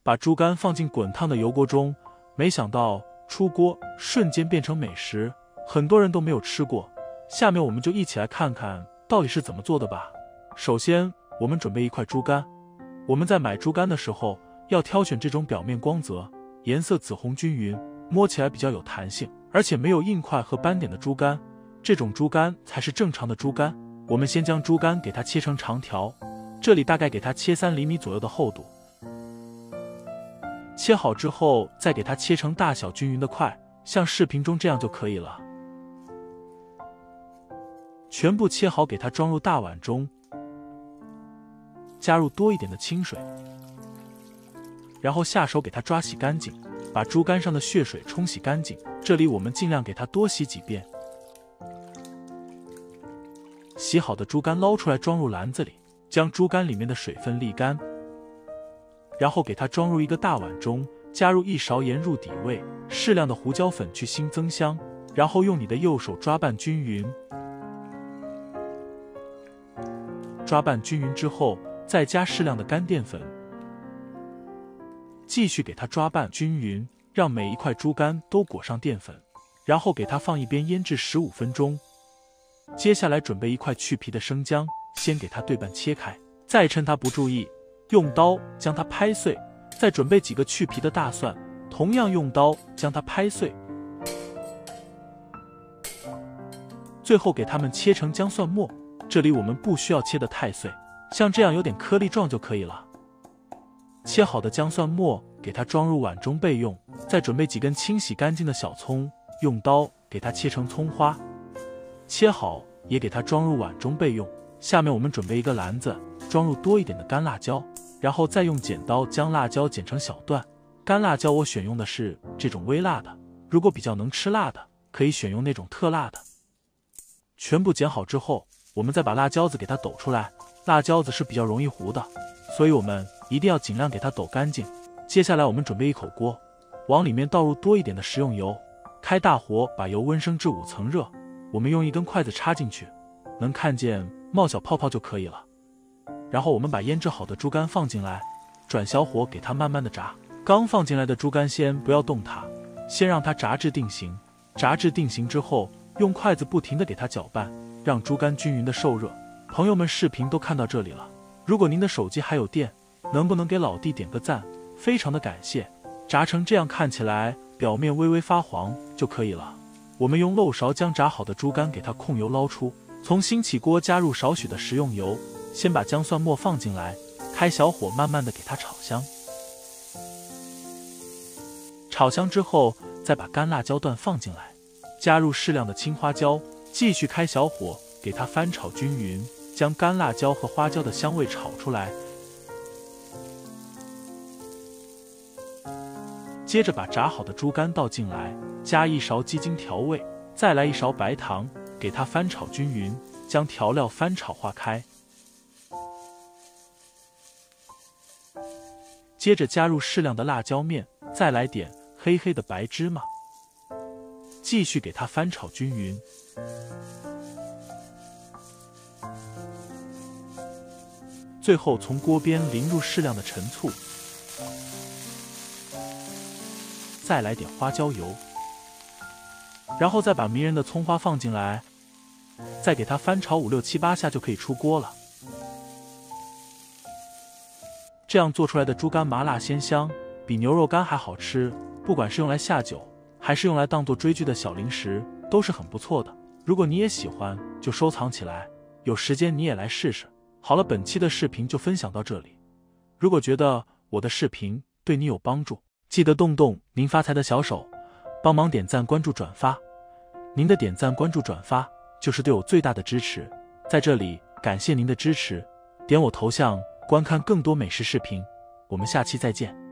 把猪肝放进滚烫的油锅中，没想到出锅瞬间变成美食，很多人都没有吃过。下面我们就一起来看看到底是怎么做的吧。首先，我们准备一块猪肝。我们在买猪肝的时候，要挑选这种表面光泽、颜色紫红均匀、摸起来比较有弹性，而且没有硬块和斑点的猪肝，这种猪肝才是正常的猪肝。我们先将猪肝给它切成长条，这里大概给它切3厘米左右的厚度。切好之后，再给它切成大小均匀的块，像视频中这样就可以了。全部切好，给它装入大碗中，加入多一点的清水，然后下手给它抓洗干净，把猪肝上的血水冲洗干净。这里我们尽量给它多洗几遍。洗好的猪肝捞出来，装入篮子里，将猪肝里面的水分沥干，然后给它装入一个大碗中，加入1勺盐入底味，适量的胡椒粉去腥增香，然后用你的右手抓拌均匀。抓拌均匀之后，再加适量的干淀粉，继续给它抓拌均匀，让每一块猪肝都裹上淀粉，然后给它放一边腌制15分钟。接下来准备一块去皮的生姜，先给它对半切开，再趁它不注意，用刀将它拍碎，再准备几个去皮的大蒜，同样用刀将它拍碎，最后给它们切成姜蒜末。这里我们不需要切得太碎，像这样有点颗粒状就可以了。切好的姜蒜末给它装入碗中备用，再准备几根清洗干净的小葱，用刀给它切成葱花，切好也给它装入碗中备用。下面我们准备一个篮子，装入多一点的干辣椒，然后再用剪刀将辣椒剪成小段。干辣椒我选用的是这种微辣的，如果比较能吃辣的，可以选用那种特辣的。全部剪好之后，我们再把辣椒子给它抖出来。辣椒子是比较容易糊的，所以我们一定要尽量给它抖干净。接下来我们准备一口锅，往里面倒入多一点的食用油，开大火把油温升至5层热，我们用一根筷子插进去，能看见冒小泡泡就可以了。然后我们把腌制好的猪肝放进来，转小火给它慢慢的炸。刚放进来的猪肝先不要动它，先让它炸至定型。炸至定型之后，用筷子不停的给它搅拌，让猪肝均匀的受热。朋友们，视频都看到这里了，如果您的手机还有电，能不能给老弟点个赞，非常的感谢。炸成这样，看起来表面微微发黄就可以了。我们用漏勺将炸好的猪肝给它控油捞出，从兴起锅加入少许的食用油，先把姜蒜末放进来，开小火慢慢的给它炒香。炒香之后，再把干辣椒段放进来，加入适量的青花椒，继续开小火给它翻炒均匀，将干辣椒和花椒的香味炒出来。接着把炸好的猪肝倒进来，加1勺鸡精调味，再来1勺白糖，给它翻炒均匀，将调料翻炒化开。接着加入适量的辣椒面，再来点黑黑的白芝麻，继续给它翻炒均匀。最后从锅边淋入适量的陈醋，再来点花椒油，然后再把迷人的葱花放进来，再给它翻炒5、6、7、8下就可以出锅了。这样做出来的猪肝麻辣鲜香，比牛肉干还好吃，不管是用来下酒，还是用来当做追剧的小零食，都是很不错的。如果你也喜欢，就收藏起来，有时间你也来试试。好了，本期的视频就分享到这里。如果觉得我的视频对你有帮助，记得动动您发财的小手，帮忙点赞、关注、转发。您的点赞、关注、转发就是对我最大的支持。在这里感谢您的支持，点我头像观看更多美食视频。我们下期再见。